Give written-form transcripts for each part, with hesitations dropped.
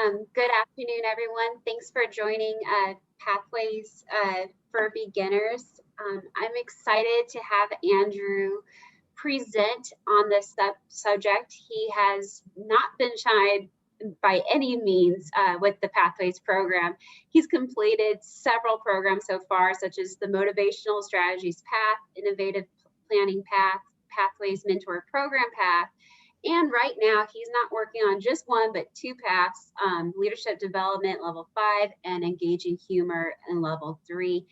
Good afternoon, everyone. Thanks for joining Pathways for Beginners. I'm excited to have Andrew present on this subject. He has not been shy by any means with the Pathways program. He's completed several programs so far, such as the Motivational Strategies Path, Innovative Planning Path, Pathways Mentor Program Path. And right now, he's not working on just one, but two paths, leadership development, level 5, and engaging humor in level 3.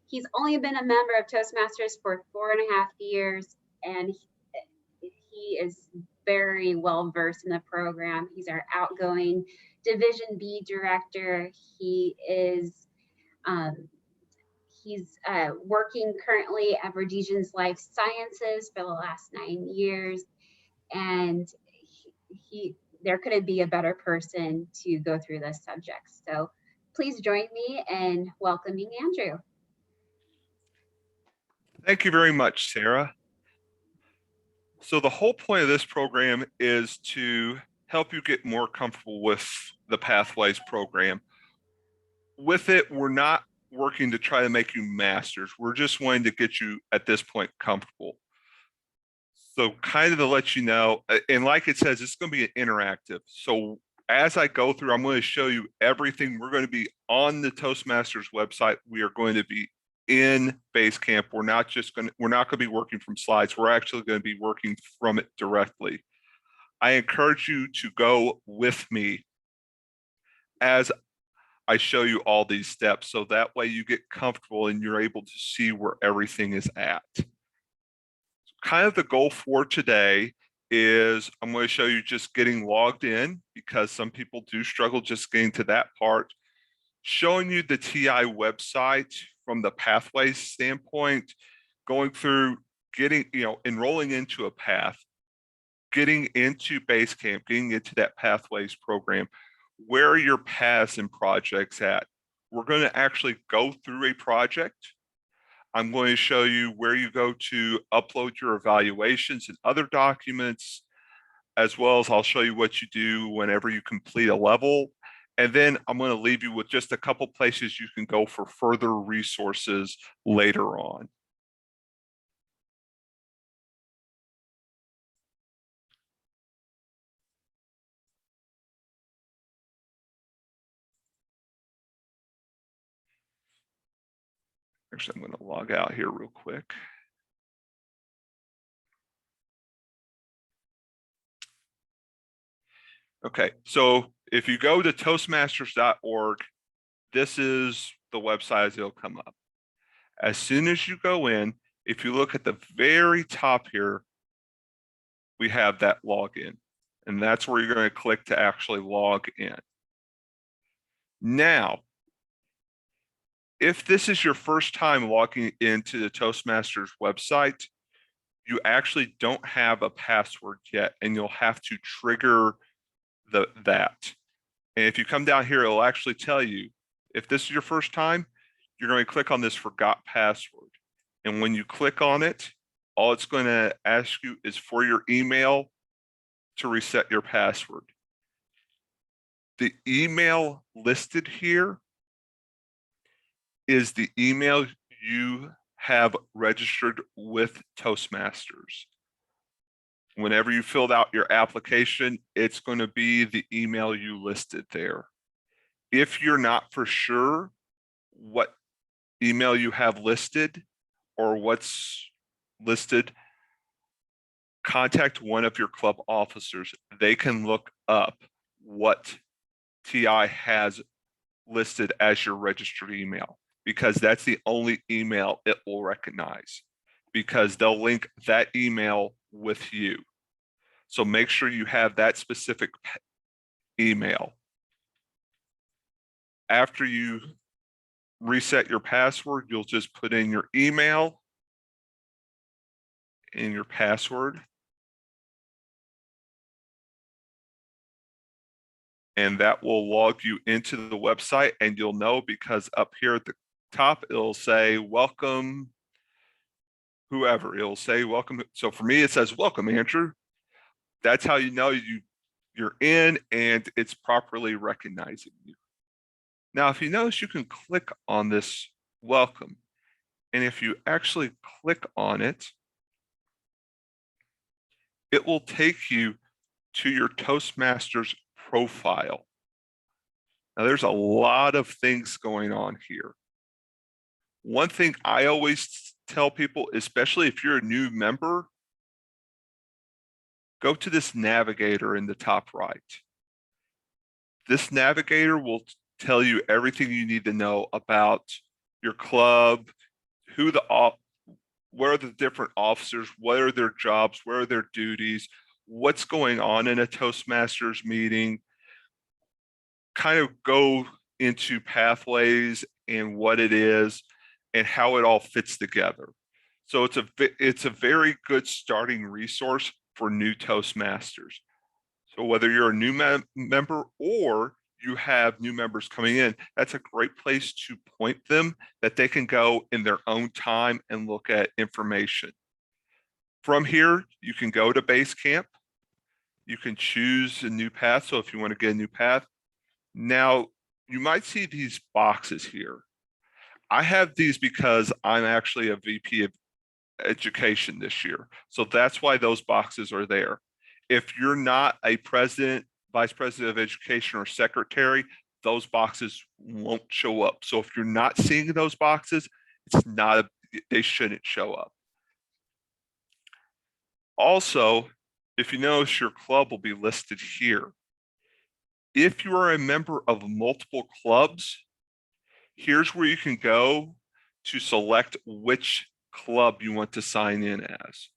He's only been a member of Toastmasters for 4.5 years, and he is very well versed in the program. He's our outgoing Division B director. He is he's working currently at Rhodesians Life Sciences for the last 9 years. And there couldn't be a better person to go through this subject. So please join me in welcoming Andrew. Thank you very much, Sarah. So the whole point of this program is to help you get more comfortable with the Pathways program. With it, we're not working to try to make you masters. We're just wanting to get you at this point comfortable. So kind of to let you know, and like it says, it's going to be an interactive. So as I go through, I'm going to show you everything. We're going to be on the Toastmasters website. We are going to be in Basecamp. We're not going to be working from slides. We're actually going to be working from it directly. I encourage you to go with me as I show you all these steps, so that way you get comfortable and you're able to see where everything is at. Kind of the goal for today is I'm going to show you just getting logged in, because some people do struggle just getting to that part, showing you the TI website from the Pathways standpoint, going through getting, enrolling into a path, getting into Basecamp, getting into that Pathways program. Where are your paths and projects at? We're going to actually go through a project. I'm going to show you where you go to upload your evaluations and other documents, as well as I'll show you what you do whenever you complete a level. And then I'm going to leave you with just a couple places you can go for further resources later on. Actually, I'm going to log out here real quick. Okay, so if you go to toastmasters.org, this is the website as it'll come up. As soon as you go in, if you look at the very top here, we have that login, and that's where you're going to click to actually log in. Now, if this is your first time logging into the Toastmasters website, you actually don't have a password yet, and you'll have to trigger that. And if you come down here, it'll actually tell you, if this is your first time, you're going to click on this forgot password. And when you click on it, all it's going to ask you is for your email to reset your password. The email listed here is the email you have registered with Toastmasters. Whenever you filled out your application, it's going to be the email you listed there. If you're not for sure what email you have listed or what's listed, contact one of your club officers. They can look up what TI has listed as your registered email, because that's the only email it will recognize, because they'll link that email with you. So make sure you have that specific email. After you reset your password, you'll just put in your email and your password. And that will log you into the website, and you'll know because up here at the top, it'll say welcome whoever. It'll say welcome. So for me, it says welcome, Andrew. That's how you know you're in and it's properly recognizing you. Now, if you notice, you can click on this welcome. And if you actually click on it, it will take you to your Toastmasters profile. Now, there's a lot of things going on here. One thing I always tell people, especially if you're a new member, go to this navigator in the top right. This navigator will tell you everything you need to know about your club, where are the different officers, what are their jobs, where are their duties, what's going on in a Toastmasters meeting, kind of go into pathways and what it is and how it all fits together. So it's a very good starting resource for new Toastmasters. So whether you're a new member or you have new members coming in, that's a great place to point them that they can go in their own time and look at information. From here, you can go to Basecamp. You can choose a new path. So if you want to get a new path, now you might see these boxes here. I have these because I'm actually a VP of education this year. So that's why those boxes are there. If you're not a president, vice president of education, or secretary, those boxes won't show up. So if you're not seeing those boxes, they shouldn't show up. Also, if you notice, your club will be listed here. If you are a member of multiple clubs, here's where you can go to select which club you want to sign in as.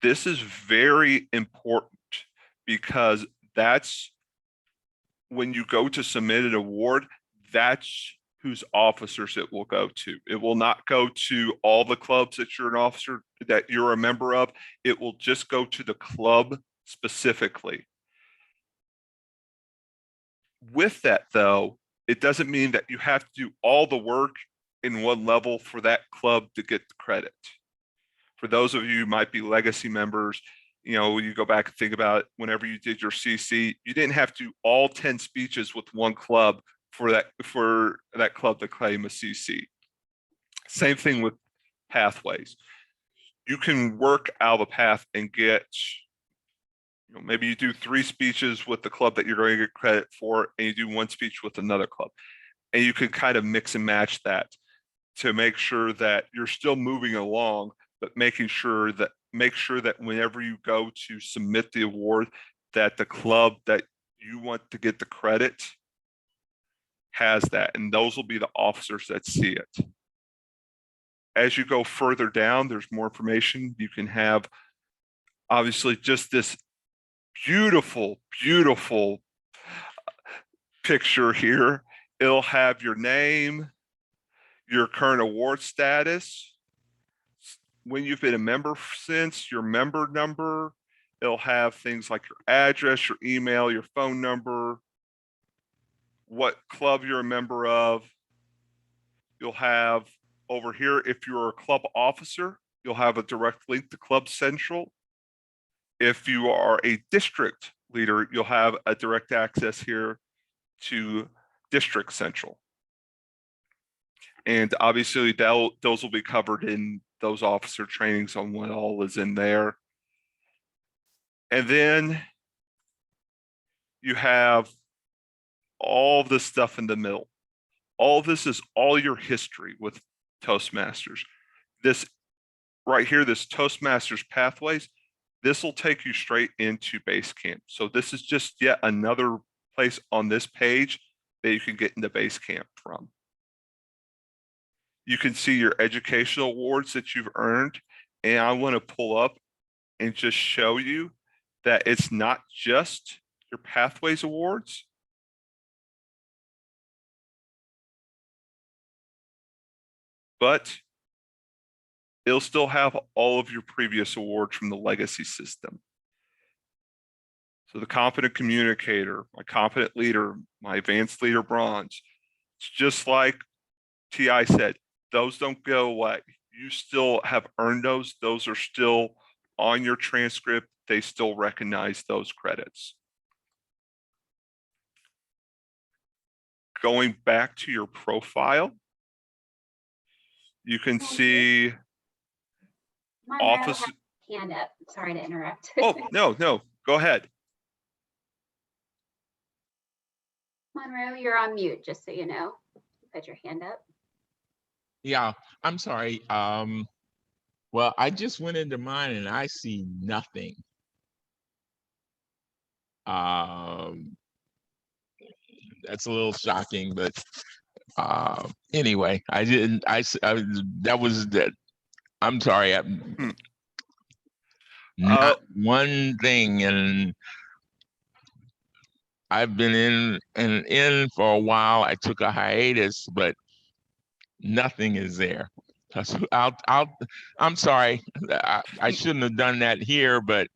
This is very important because that's when you go to submit an award, that's whose officers it will go to. It will not go to all the clubs that you're an officer, that you're a member of. It will just go to the club specifically. With that, though, it doesn't mean that you have to do all the work in one level for that club to get the credit. For those of you who might be legacy members, you go back and think about it, whenever you did your CC, you didn't have to do all 10 speeches with one club for that club to claim a CC. Same thing with pathways. You can work out of a path and get, maybe you do 3 speeches with the club that you're going to get credit for, and you do 1 speech with another club. And you can kind of mix and match that to make sure that you're still moving along, but make sure that whenever you go to submit the award, that the club that you want to get the credit has that, and those will be the officers that see it. As you go further down, there's more information. You can have, obviously, just this beautiful, beautiful picture here. It'll have your name, your current award status, when you've been a member since, your member number. It'll have things like your address, your email, your phone number, what club you're a member of. You'll have over here, if you're a club officer, you'll have a direct link to Club Central. If you are a district leader, you'll have a direct access here to District Central. And obviously those will be covered in those officer trainings on what all is in there. And then you have all this stuff in the middle. All this is all your history with Toastmasters. This right here, this Toastmasters pathways, this will take you straight into Basecamp. So this is just yet another place on this page that you can get into Basecamp from. You can see your educational awards that you've earned. And I want to pull up and just show you that it's not just your Pathways awards. But it'll still have all of your previous awards from the legacy system. So the Competent Communicator, my Competent Leader, my Advanced Leader Bronze. It's just like TI said, those don't go away. You still have earned those. Those are still on your transcript. They still recognize those credits. Going back to your profile, you can see Monroe office. has a hand up. Sorry to interrupt. Oh, no, go ahead. Monroe, you're on mute, just so you know. Put your hand up. Yeah, I'm sorry. Well, I just went into mine and I see nothing. That's a little shocking, but anyway, I didn't. That was that. I'm sorry. Not one thing, and I've been in for a while. I took a hiatus, but nothing is there. I'm sorry. I shouldn't have done that here, but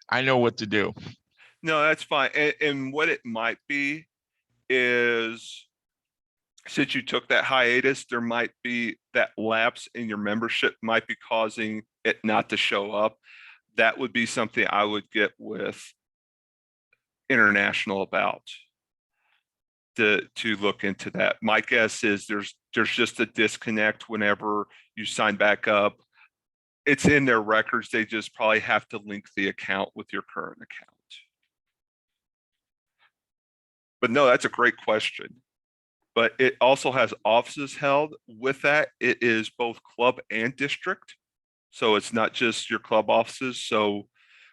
I know what to do. No, that's fine. And what it might be is, since you took that hiatus, there might be that lapse in your membership might be causing it not to show up. That would be something I would get with International about to look into that. My guess is there's just a disconnect whenever you sign back up. It's in their records. They just probably have to link the account with your current account. But no, that's a great question. But it also has offices held. With that, it is both club and district. So it's not just your club offices. So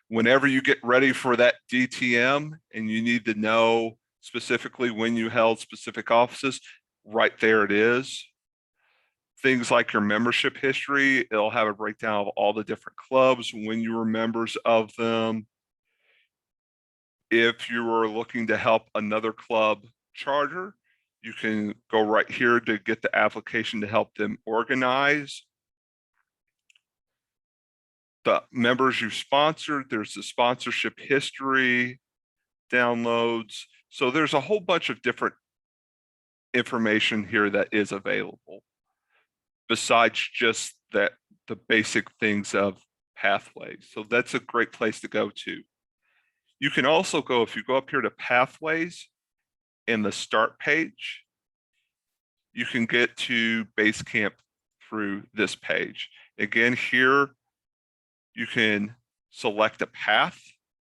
whenever you get ready for that DTM and you need to know specifically when you held specific offices, right there it is. Things like your membership history, it'll have a breakdown of all the different clubs, when you were members of them. If you were looking to help another club charter, you can go right here to get the application to help them organize. The members you sponsored, there's the sponsorship history, downloads. So there's a whole bunch of different information here that is available besides just that, the basic things of Pathways. So that's a great place to go to. You can also go, if you go up here to Pathways in the start page, you can get to Basecamp through this page. Again, here you can select a path.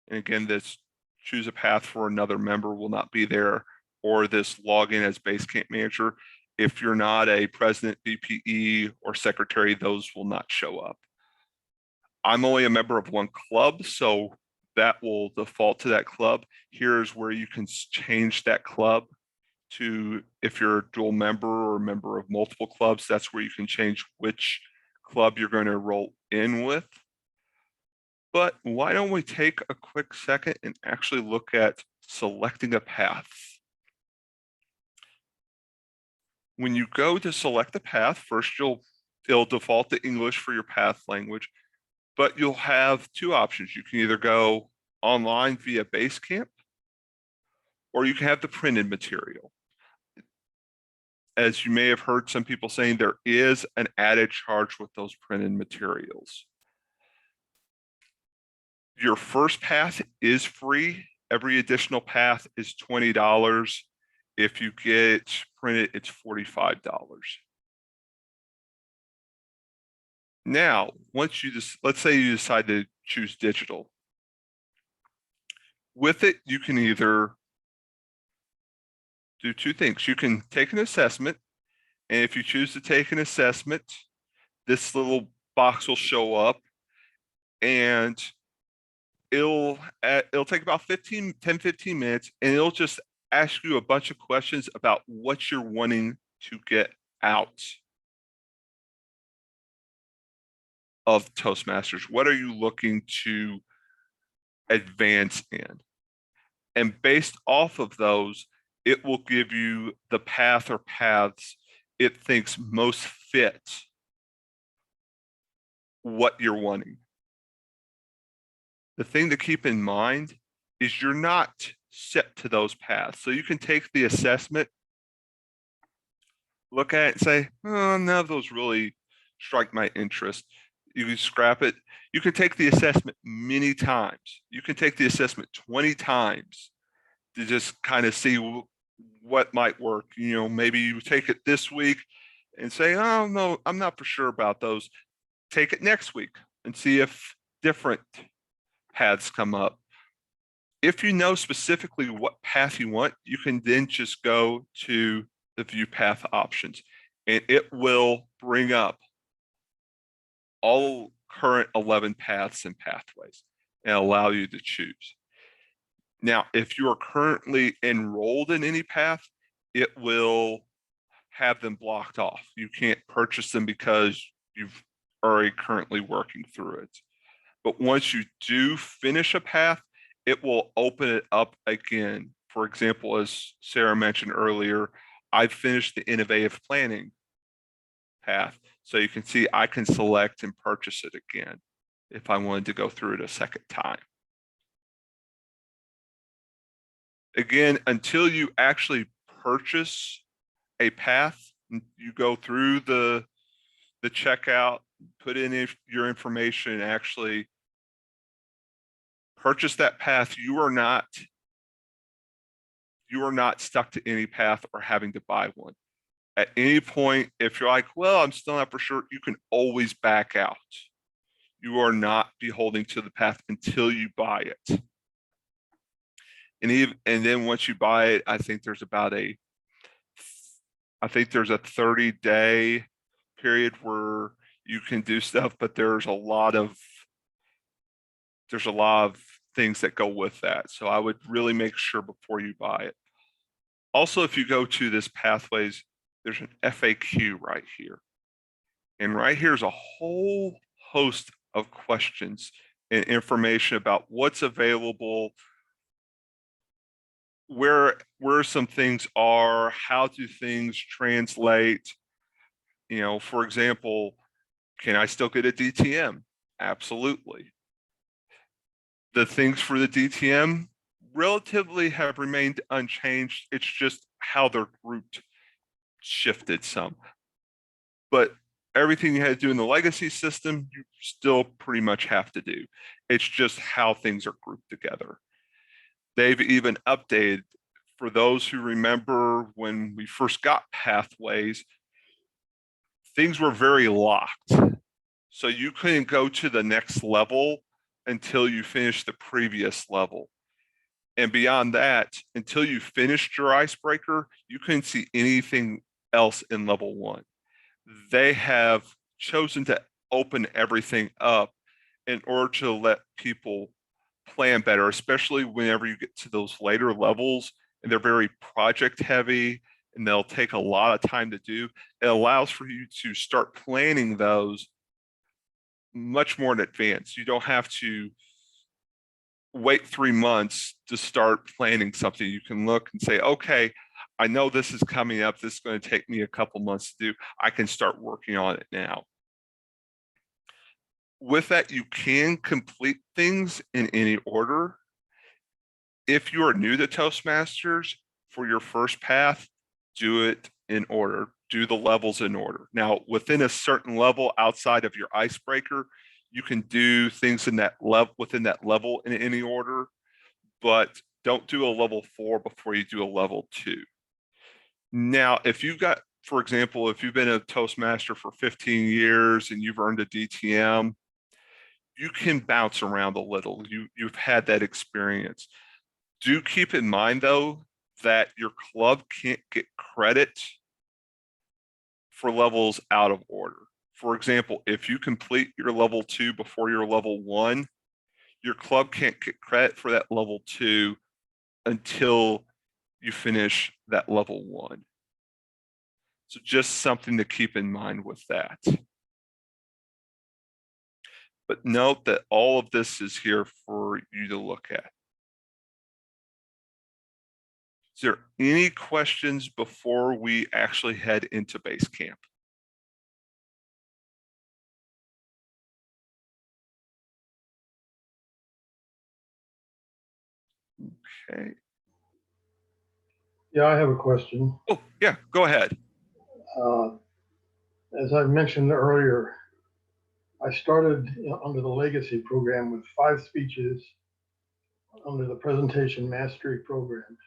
And again, this choose a path for another member will not be there, or this login as Basecamp manager. If you're not a president, VPE, or secretary, those will not show up. I'm only a member of one club, so that will default to that club. Here's where you can change that club to, if you're a dual member or a member of multiple clubs, that's where you can change which club you're going to roll in with. But why don't we take a quick second and actually look at selecting a path. When you go to select a path, first it'll default to English for your path language, but you'll have two options. You can either go online via Basecamp, or you can have the printed material. As you may have heard some people saying, there is an added charge with those printed materials. Your first path is free. Every additional path is $20. If you get printed, it's $45. Now, once you just, let's say you decide to choose digital. With it, you can either do two things. You can take an assessment, and if you choose to take an assessment, this little box will show up, and it'll take about 10, 15 minutes, and it'll just ask you a bunch of questions about what you're wanting to get out of Toastmasters. What are you looking to advance in? And based off of those, it will give you the path or paths it thinks most fit what you're wanting. The thing to keep in mind is you're not set to those paths. So you can take the assessment, look at it and say, oh, none of those really strike my interest. You can scrap it. You can take the assessment many times. You can take the assessment 20 times to just kind of see what might work. You know, maybe you take it this week and say, oh no, I'm not for sure about those. Take it next week and see if different paths come up. If you know specifically what path you want, you can then just go to the view path options, and it will bring up all current 11 paths and pathways and allow you to choose. Now, if you are currently enrolled in any path, it will have them blocked off. You can't purchase them because you've already currently working through it. But once you do finish a path, it will open it up again. For example, as Sarah mentioned earlier, I've finished the innovative planning path. So you can see I can select and purchase it again if I wanted to go through it a second time. Again, until you actually purchase a path, you go through the checkout, put in your information, and actually purchase that path, you are not stuck to any path or having to buy one. At any point, if you're like, well, I'm still not for sure, you can always back out. You are not beholden to the path until you buy it. And then once you buy it, I think there's a 30-day period where you can do stuff, but there's a lot of things that go with that. So I would really make sure before you buy it. Also, if you go to this pathways, there's an FAQ right here. And right here is a whole host of questions and information about what's available, where some things are, how do things translate. You know, for example, can I still get a DTM? Absolutely. The things for the DTM relatively have remained unchanged. It's just how they're grouped shifted some. But everything you had to do in the legacy system, you still pretty much have to do. It's just how things are grouped together. They've even updated, for those who remember when we first got pathways, things were very locked. So you couldn't go to the next level until you finished the previous level. And beyond that, until you finished your icebreaker, you couldn't see anything else in level 1. They have chosen to open everything up in order to let people plan better, especially whenever you get to those later levels and they're very project heavy and they'll take a lot of time to do. It allows for you to start planning those much more in advance. You don't have to wait 3 months to start planning something. You can look and say, okay, I know this is coming up. This is going to take me a couple months to do. I can start working on it now. With that, you can complete things in any order. If you are new to Toastmasters, for your first path, do it in order. Do the levels in order. Now, within a certain level outside of your icebreaker, you can do things in that level, within that level in any order, but don't do a level 4 before you do a level 2. Now, if you've got, for example, if you've been a Toastmaster for 15 years and you've earned a DTM, you can bounce around a little. You've had that experience. Do keep in mind, though, that your club can't get credit for levels out of order. For example, if you complete your level 2 before your level 1, your club can't get credit for that level 2 until you finish that level 1. So just something to keep in mind with that. But note that all of this is here for you to look at. Is there any questions before we actually head into base camp? Okay. Yeah, I have a question. Oh, yeah, go ahead. As I mentioned earlier, I started under the Legacy program with 5 speeches under the Presentation Mastery program.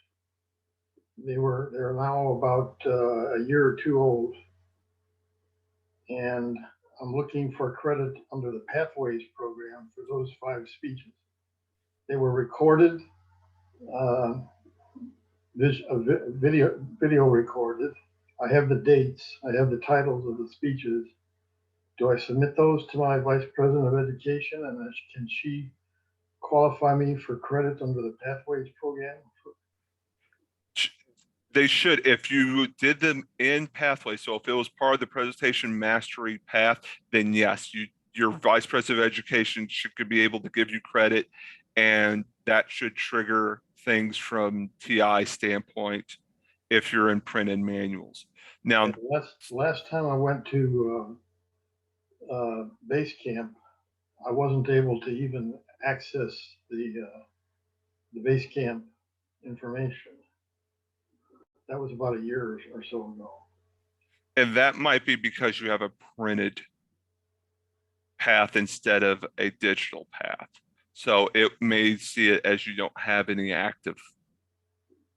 they're now about a year or two old, and I'm looking for credit under the Pathways program for those 5 speeches. They were recorded, video recorded. I have the dates. I have the titles of the speeches. Do I submit those to my Vice President of Education, and can she qualify me for credit under the Pathways program? They should, if you did them in Pathway. So if it was part of the presentation mastery path, then yes, your Vice President of Education could be able to give you credit, and that should trigger things from TI standpoint if you're in printed manuals. Now, last time I went to base camp, I wasn't able to even access the base camp information. That was about a year or so ago. and that might be because you have a printed path instead of a digital path. So it may see it as you don't have any active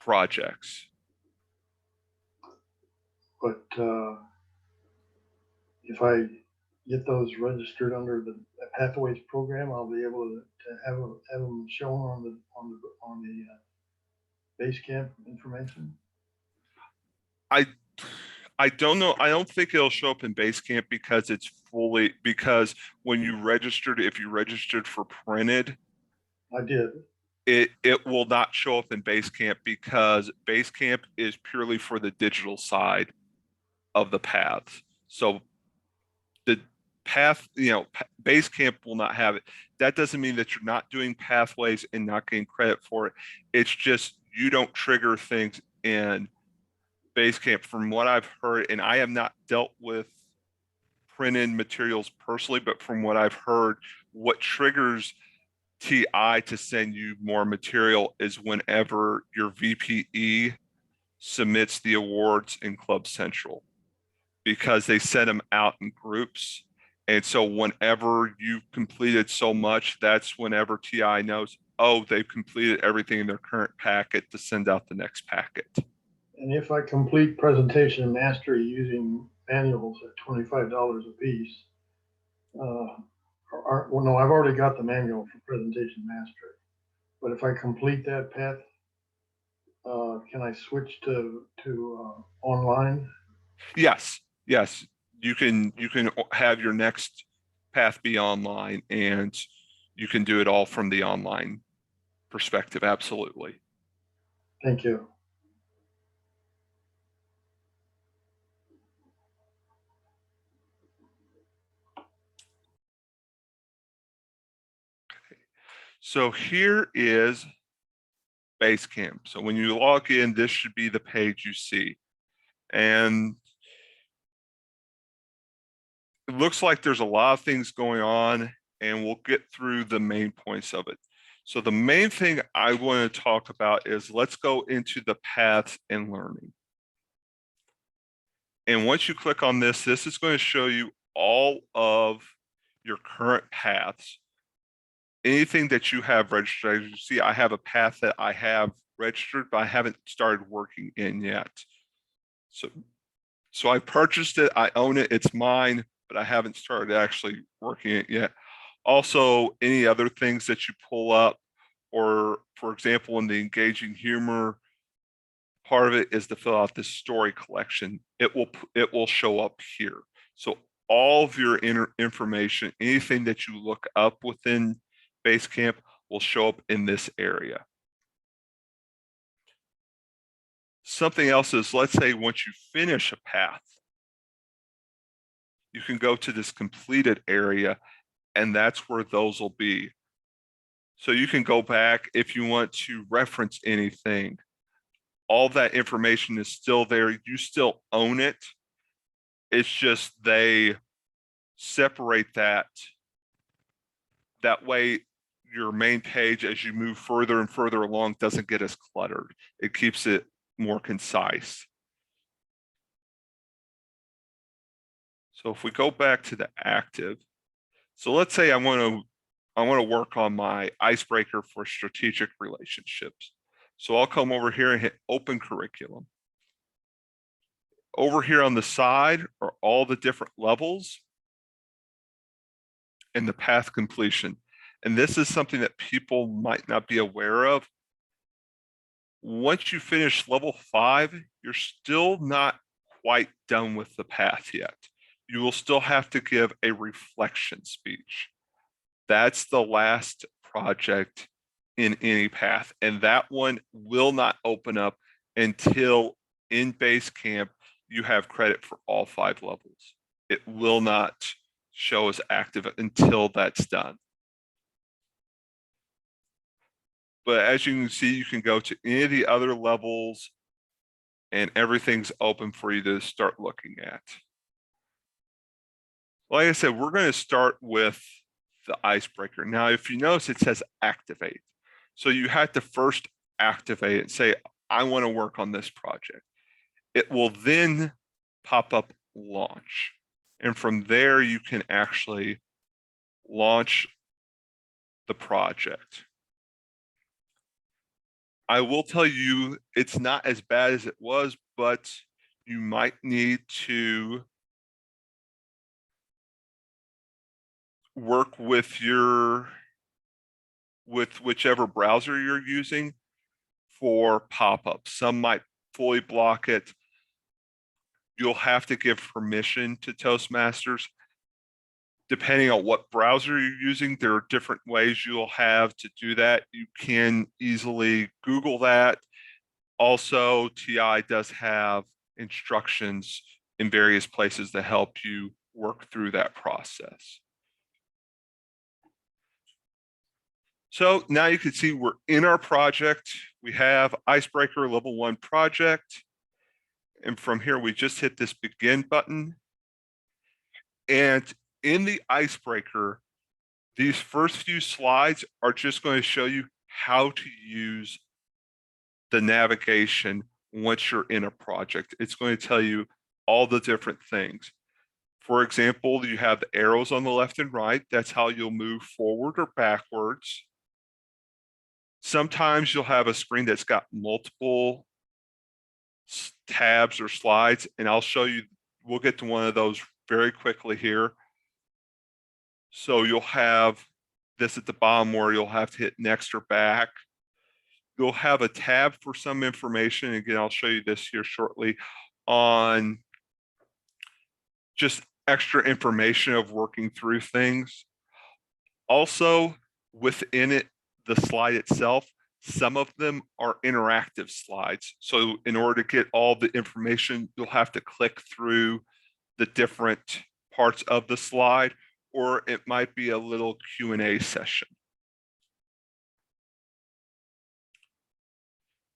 projects. But if I get those registered under the Pathways program, I'll be able to have them shown on the base camp information. I don't know. I don't think it'll show up in Basecamp because it's because when you registered, if you registered for printed, I did. It will not show up in Basecamp because Basecamp is purely for the digital side of the path. So the path, Basecamp will not have it. That doesn't mean that you're not doing pathways and not getting credit for it. It's just you don't trigger things in Basecamp. From what I've heard, and I have not dealt with printed materials personally, but from what I've heard, what triggers TI to send you more material is whenever your VPE submits the awards in Club Central, because they send them out in groups. And so whenever you've completed so much, that's whenever TI knows, oh, they've completed everything in their current packet to send out the next packet. And if I complete presentation mastery using manuals at $25 a piece, well, no, I've already got the manual for presentation mastery. But if I complete that path, can I switch to online? Yes, yes. You can have your next path be online, and you can do it all from the online perspective. Absolutely. Thank you. So here is Basecamp. So when you log in, this should be the page you see. And it looks like there's a lot of things going on, and we'll get through the main points of it. So the main thing I want to talk about is let's go into the paths and learning. And once you click on this, this is going to show you all of your current paths. Anything that you have registered. As you see, I have a path that I have registered, but I haven't started working in yet. So I purchased it, I own it, it's mine, but I haven't started actually working it yet. Also, any other things that you pull up, or for example, in the engaging humor, part of it is to fill out this story collection. It will show up here. So all of your information, anything that you look up within Basecamp will show up in this area. Something else is, let's say once you finish a path, you can go to this completed area, and that's where those will be. So you can go back if you want to reference anything. All that information is still there. You still own it. It's just they separate that. That way, your main page, as you move further and further along, doesn't get as cluttered. It keeps it more concise. So if we go back to the active, so let's say I want to work on my icebreaker for strategic relationships. So I'll come over here and hit open curriculum. Over here on the side are all the different levels and the path completion. And this is something that people might not be aware of. Once you finish level 5, you're still not quite done with the path yet. You will still have to give a reflection speech. That's the last project in any path, and that one will not open up until in base camp you have credit for all 5 levels. It will not show as active until that's done. But as you can see, you can go to any of the other levels and everything's open for you to start looking at. Like I said, we're going to start with the icebreaker. Now, if you notice, it says activate. So you have to first activate it and say, I want to work on this project. It will then pop up launch. And from there, you can actually launch the project. I will tell you, it's not as bad as it was, but you might need to work with whichever browser you're using for pop-ups. Some might fully block it. You'll have to give permission to Toastmasters. Depending on what browser you're using, there are different ways you'll have to do that. You can easily Google that. Also, TI does have instructions in various places to help you work through that process. So now you can see we're in our project. We have Icebreaker Level 1 project. And from here, we just hit this begin button. And in the Icebreaker, these first few slides are just going to show you how to use the navigation once you're in a project. It's going to tell you all the different things. For example, you have the arrows on the left and right. That's how you'll move forward or backwards. Sometimes you'll have a screen that's got multiple tabs or slides, and I'll show you, we'll get to one of those very quickly here. So you'll have this at the bottom where you'll have to hit next or back. You'll have a tab for some information. Again, I'll show you this here shortly on just extra information of working through things. Also, within it, the slide itself, some of them are interactive slides. So in order to get all the information, you'll have to click through the different parts of the slide, or it might be a little Q&A session.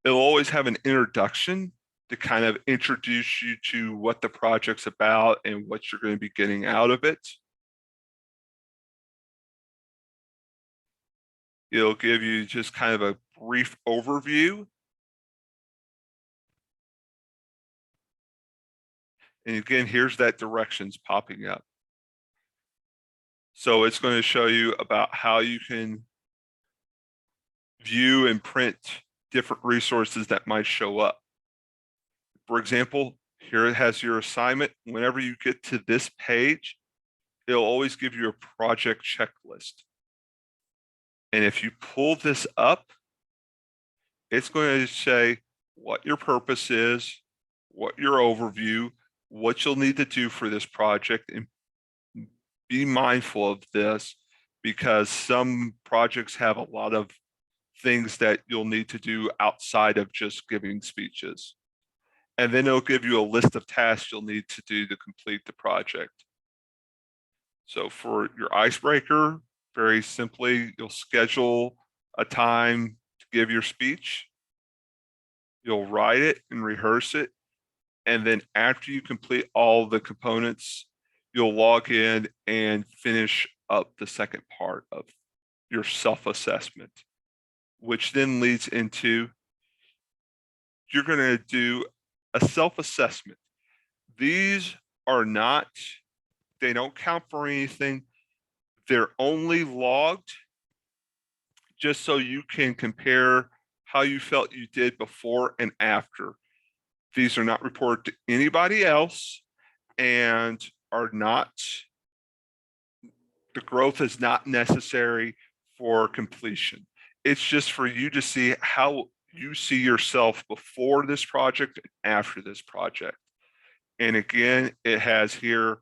It'll always have an introduction to kind of introduce you to what the project's about and what you're going to be getting out of it. It'll give you just kind of a brief overview. And again, here's that directions popping up. So it's going to show you about how you can view and print different resources that might show up. For example, here it has your assignment. Whenever you get to this page, it'll always give you a project checklist. And if you pull this up, it's going to say what your purpose is, what your overview, what you'll need to do for this project, and be mindful of this because some projects have a lot of things that you'll need to do outside of just giving speeches. And then it'll give you a list of tasks you'll need to do to complete the project. So for your icebreaker, very simply, you'll schedule a time to give your speech. You'll write it and rehearse it. And then after you complete all the components, you'll log in and finish up the second part of your self-assessment, which then leads into, you're going to do a self-assessment. These are not, they don't count for anything. They're only logged just so you can compare how you felt you did before and after. These are not reported to anybody else and are not, the growth is not necessary for completion. It's just for you to see how you see yourself before this project and after this project. And again, it has here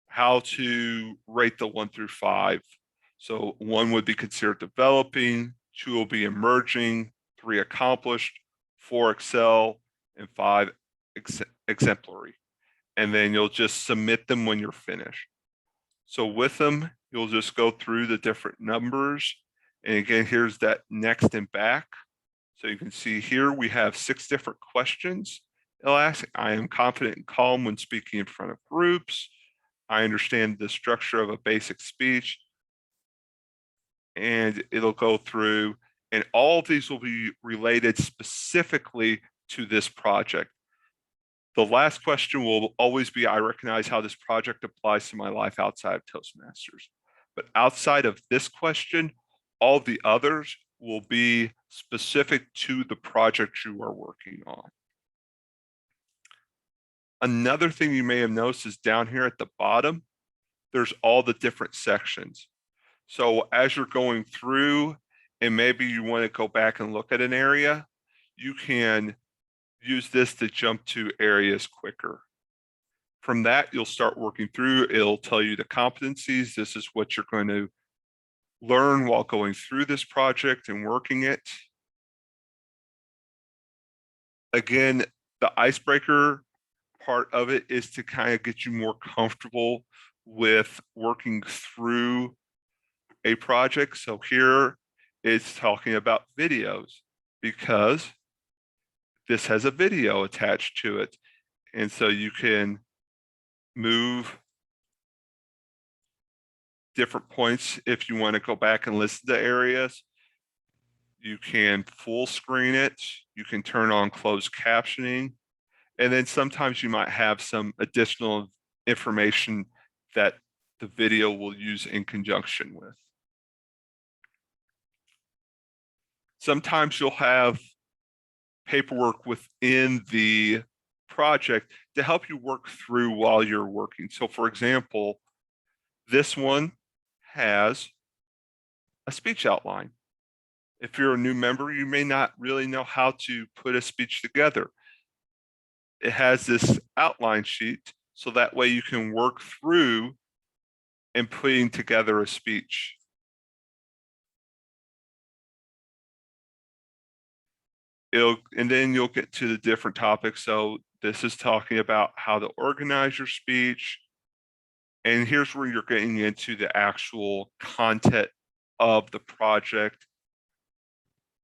how to rate the 1 through 5. So 1 would be considered developing, 2 will be emerging, 3 accomplished, 4 excel, and 5 exemplary. And then you'll just submit them when you're finished. So with them, you'll just go through the different numbers. And again, here's that next and back. So you can see here we have 6 different questions. It'll ask, I am confident and calm when speaking in front of groups. I understand the structure of a basic speech. And it'll go through, and all of these will be related specifically to this project. The last question will always be, I recognize how this project applies to my life outside of Toastmasters. But outside of this question, all the others will be specific to the project you are working on. Another thing you may have noticed is down here at the bottom, there's all the different sections. So as you're going through and maybe you want to go back and look at an area, you can use this to jump to areas quicker. From that, you'll start working through. It'll tell you the competencies. This is what you're going to learn while going through this project and working it. Again, the icebreaker part of it is to kind of get you more comfortable with working through a project. So here it's talking about videos because this has a video attached to it. And so you can move different points if you want to go back and listen to areas. You can full screen it. You can turn on closed captioning. And then sometimes you might have some additional information that the video will use in conjunction with. Sometimes you'll have paperwork within the project to help you work through while you're working. So for example, this one has a speech outline. If you're a new member, you may not really know how to put a speech together. It has this outline sheet, so that way you can work through and putting together a speech. And then you'll get to the different topics. So this is talking about how to organize your speech. And here's where you're getting into the actual content of the project.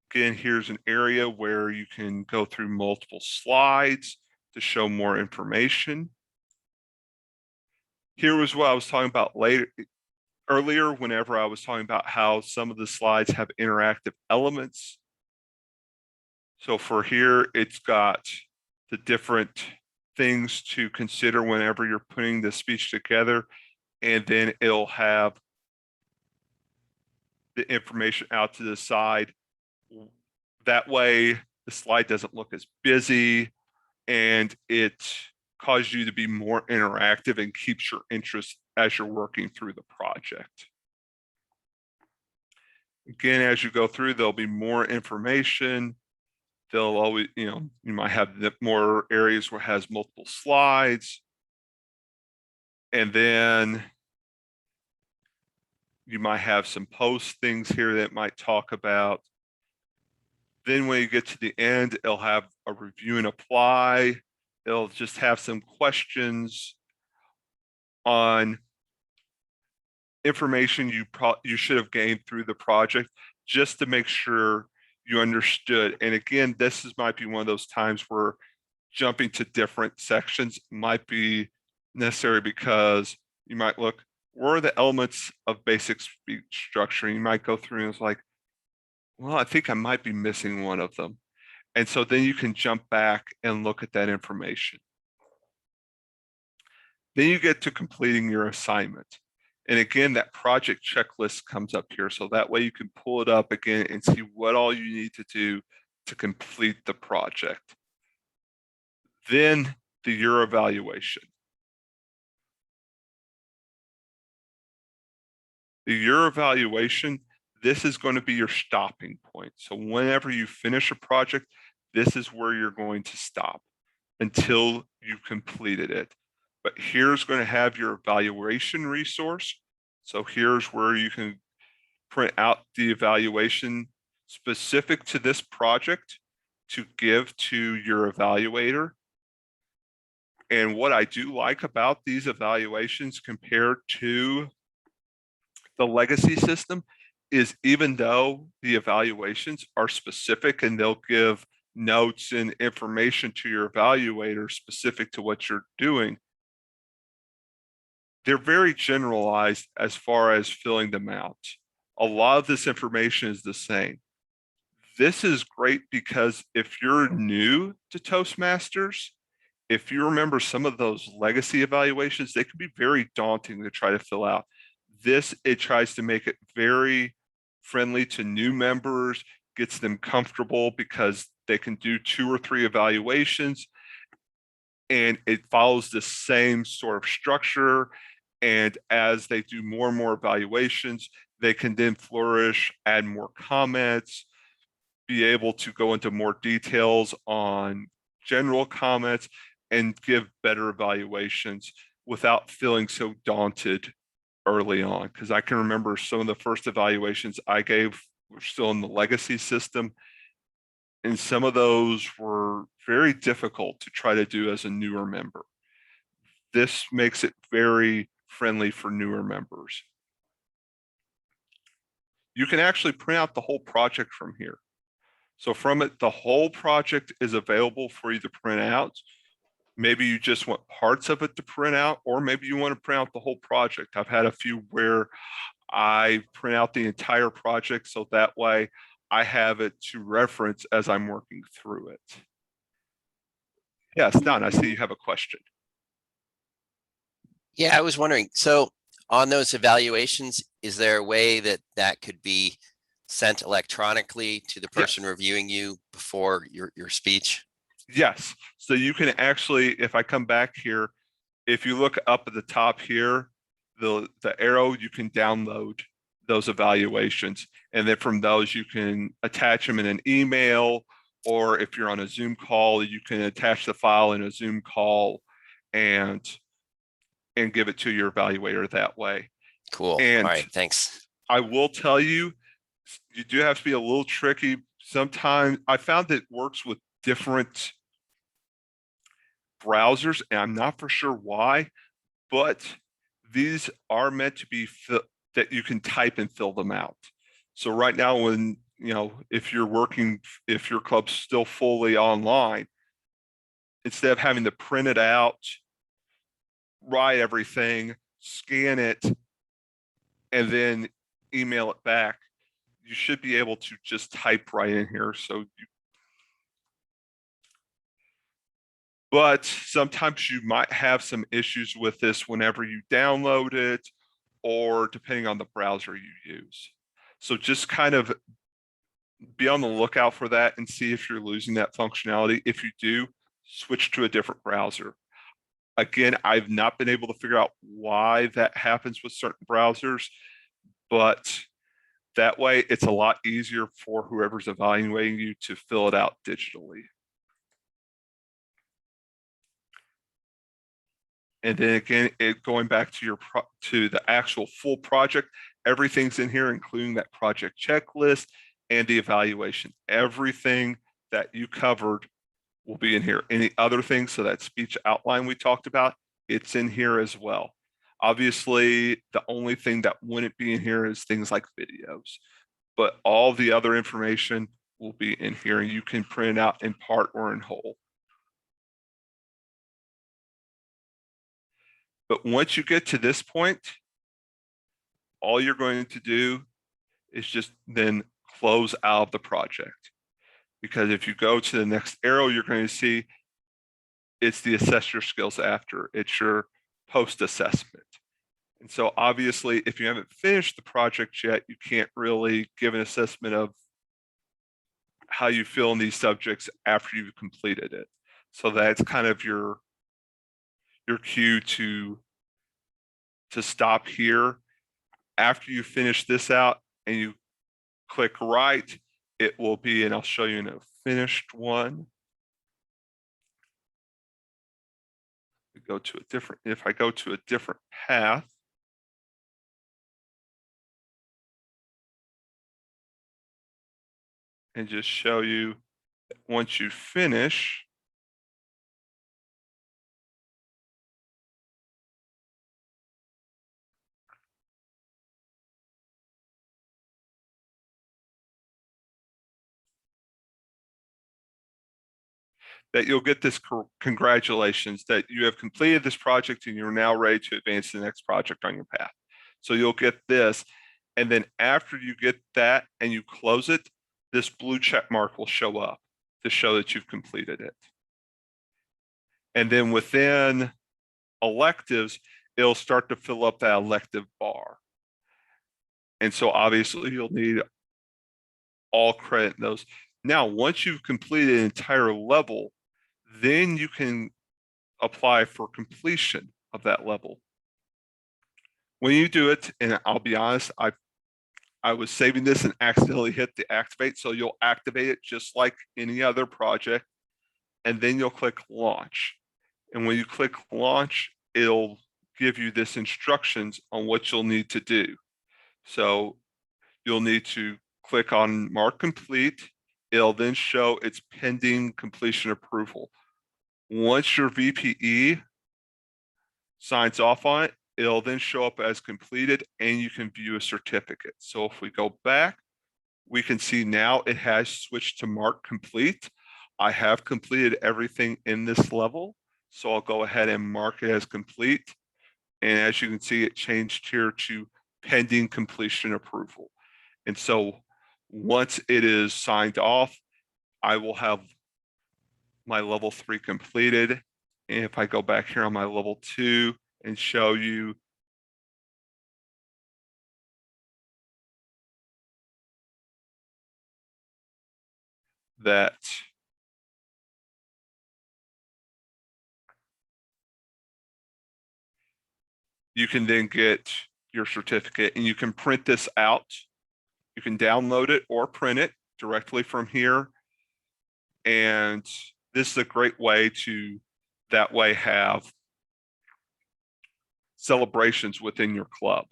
Again, here's an area where you can go through multiple slides to show more information. Here was what I was talking about earlier, whenever I was talking about how some of the slides have interactive elements. So for here, it's got the different things to consider whenever you're putting the speech together, and then it'll have the information out to the side. That way, the slide doesn't look as busy, and it causes you to be more interactive and keeps your interest as you're working through the project. Again, as you go through, there'll be more information. They'll always, you might have more areas where it has multiple slides. And then you might have some post things here that might talk about. Then when you get to the end, it'll have a review and apply. It'll just have some questions on information you should have gained through the project, just to make sure you understood. And again, might be one of those times where jumping to different sections might be necessary, because you might look, where are the elements of basic speech structure? You might go through and it's like, well, I think I might be missing one of them. And so then you can jump back and look at that information. Then you get to completing your assignment. And again, that project checklist comes up here. So that way you can pull it up again and see what all you need to do to complete the project. Then the year evaluation. The year evaluation, this is going to be your stopping point. So whenever you finish a project, this is where you're going to stop until you've completed it. But here's going to have your evaluation resource. So here's where you can print out the evaluation specific to this project to give to your evaluator. And what I do like about these evaluations compared to the legacy system is, even though the evaluations are specific and they'll give notes and information to your evaluator specific to what you're doing, they're very generalized as far as filling them out. A lot of this information is the same. This is great because if you're new to Toastmasters, if you remember some of those legacy evaluations, they can be very daunting to try to fill out. This, it tries to make it very friendly to new members, gets them comfortable because they can do 2 or 3 evaluations, and it follows the same sort of structure. And as they do more and more evaluations, they can then flourish, add more comments, be able to go into more details on general comments, and give better evaluations without feeling so daunted early on. Because I can remember some of the first evaluations I gave were still in the legacy system, and some of those were very difficult to try to do as a newer member. This makes it very friendly for newer members. You can actually print out the whole project from here. So from it, the whole project is available for you to print out. Maybe you just want parts of it to print out, or maybe you want to print out the whole project. I've had a few where I print out the entire project, so that way I have it to reference as I'm working through it. Yes, Don, I see you have a question. Yeah, I was wondering, so on those evaluations, is there a way that that could be sent electronically to the person reviewing you before your speech? Yes, so you can actually, if I come back here, if you look up at the top here, the arrow, you can download those evaluations. And then from those, you can attach them in an email, or if you're on a Zoom call, you can attach the file in a Zoom call and give it to your evaluator that way. Cool. And all right, thanks. I will tell you, you do have to be a little tricky. Sometimes I found it works with different browsers, and I'm not for sure why, but these are meant to be that you can type and fill them out. So right now, when, you know, if you're working, if your club's still fully online, instead of having to print it out, write everything, scan it, and then email it back, you should be able to just type right in here. But sometimes you might have some issues with this whenever you download it, or depending on the browser you use. So just kind of be on the lookout for that and see if you're losing that functionality. If you do, switch to a different browser. Again, I've not been able to figure out why that happens with certain browsers, but that way it's a lot easier for whoever's evaluating you to fill it out digitally. And then again, going back to to the actual full project, everything's in here, including that project checklist and the evaluation. Everything that you covered will be in here. Any other things, so that speech outline we talked about, it's in here as well. Obviously, the only thing that wouldn't be in here is things like videos, but all the other information will be in here, and you can print it out in part or in whole. But once you get to this point, all you're going to do is just then close out of the project. Because if you go to the next arrow, you're going to see it's the assess your skills after. It's your post assessment. And so obviously, if you haven't finished the project yet, you can't really give an assessment of how you feel in these subjects after you've completed it. So that's kind of your cue to stop here. After you finish this out and you click right, it will be, and I'll show you in a finished one. Go to a different, if I go to a different path, and just show you that once you finish, that you'll get this congratulations that you have completed this project and you're now ready to advance to the next project on your path. So you'll get this, and then after you get that and you close it, this blue check mark will show up to show that you've completed it. And then within electives, it'll start to fill up that elective bar. And so obviously you'll need all credit in those. Now, once you've completed an entire level, then you can apply for completion of that level. When you do it, and I'll be honest, I was saving this and accidentally hit the activate. So you'll activate it just like any other project, and then you'll click launch. And when you click launch, it'll give you this instructions on what you'll need to do. So you'll need to click on mark complete. It'll then show it's pending completion approval. Once your VPE signs off on it, it'll then show up as completed and you can view a certificate. So if we go back, we can see now it has switched to mark complete. I have completed everything in this level. So I'll go ahead and mark it as complete. And as you can see, it changed here to pending completion approval. And so once it is signed off, I will have my level 3 completed. And if I go back here on my level 2 and show you that you can then get your certificate and you can print this out. You can download it or print it directly from here. And this is a great way to that way have celebrations within your club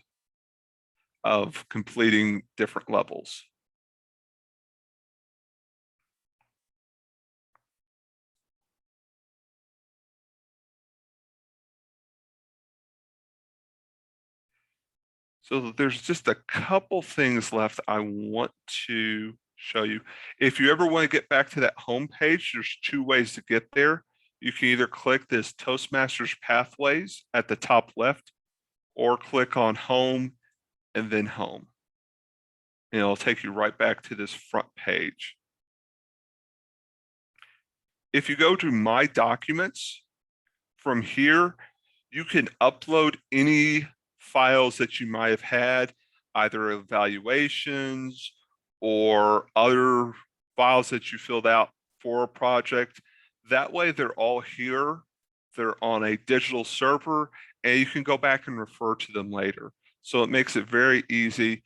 of completing different levels. So there's just a couple things left I want to show you. If you ever want to get back to that home page, there's 2 ways to get there. You can either click this Toastmasters Pathways at the top left, or click on Home and then Home. And it'll take you right back to this front page. If you go to My Documents, from here, you can upload any files that you might have had, either evaluations or other files that you filled out for a project. That way they're all here. They're on a digital server and you can go back and refer to them later. So it makes it very easy.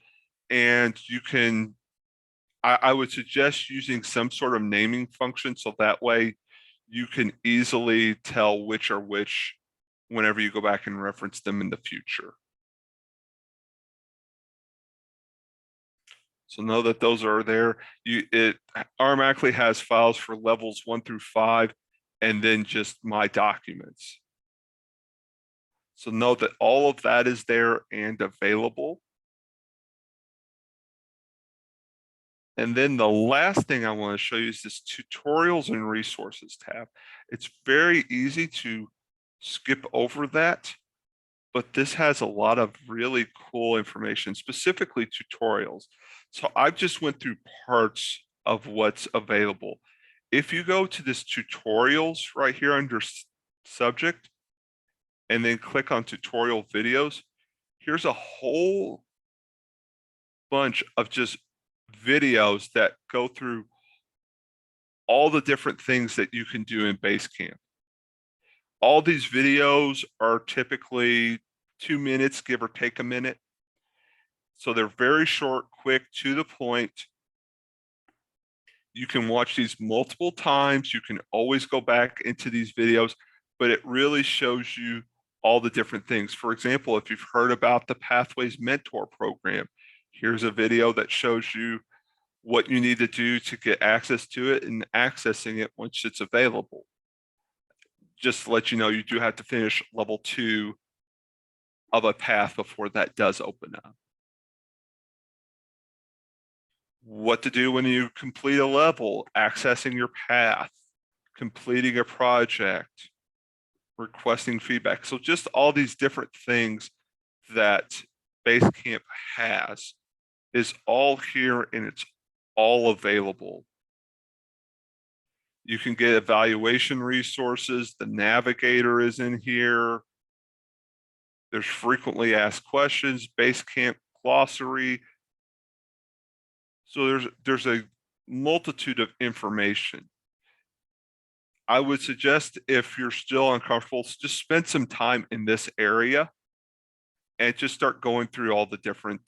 And you can, I would suggest using some sort of naming function so that way you can easily tell which are which whenever you go back and reference them in the future. So know that those are there. It automatically has files for levels 1 through 5 and then just My Documents. So know that all of that is there and available. And then the last thing I want to show you is this Tutorials and Resources tab. It's very easy to skip over that, but this has a lot of really cool information, specifically tutorials. So I've just went through parts of what's available. If you go to this tutorials right here under subject and then click on tutorial videos, here's a whole bunch of just videos that go through all the different things that you can do in Basecamp. All these videos are typically 2 minutes, give or take a minute. So they're very short, quick, to the point. You can watch these multiple times. You can always go back into these videos, but it really shows you all the different things. For example, if you've heard about the Pathways Mentor Program, here's a video that shows you what you need to do to get access to it and accessing it once it's available. Just to let you know, you do have to finish level 2 of a path before that does open up. What to do when you complete a level, accessing your path, completing a project, requesting feedback. So just all these different things that Basecamp has is all here and it's all available. You can get evaluation resources. The navigator is in here. There's frequently asked questions, Basecamp glossary. So there's a multitude of information. I would suggest if you're still uncomfortable, just spend some time in this area and just start going through all the different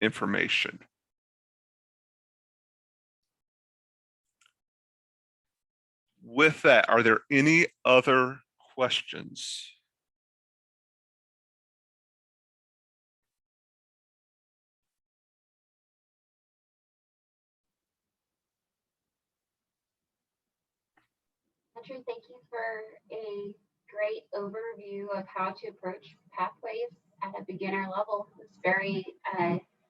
information. With that, are there any other questions? Andrew, thank you for a great overview of how to approach pathways at a beginner level. It's very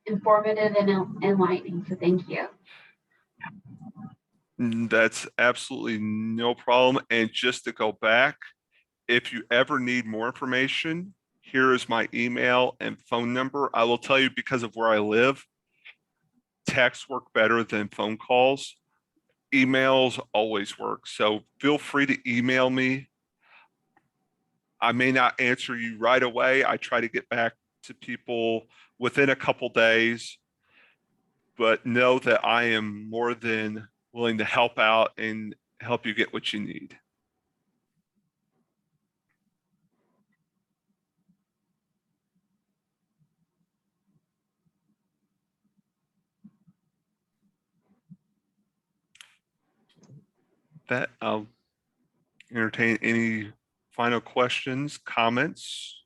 informative and enlightening, so thank you. That's absolutely no problem. And just to go back, if you ever need more information, here is my email and phone number. I will tell you, because of where I live, texts work better than phone calls. Emails always work. So feel free to email me. I may not answer you right away. I try to get back to people within a couple days, but know that I am more than willing to help out and help you get what you need. That I'll entertain any final questions, comments.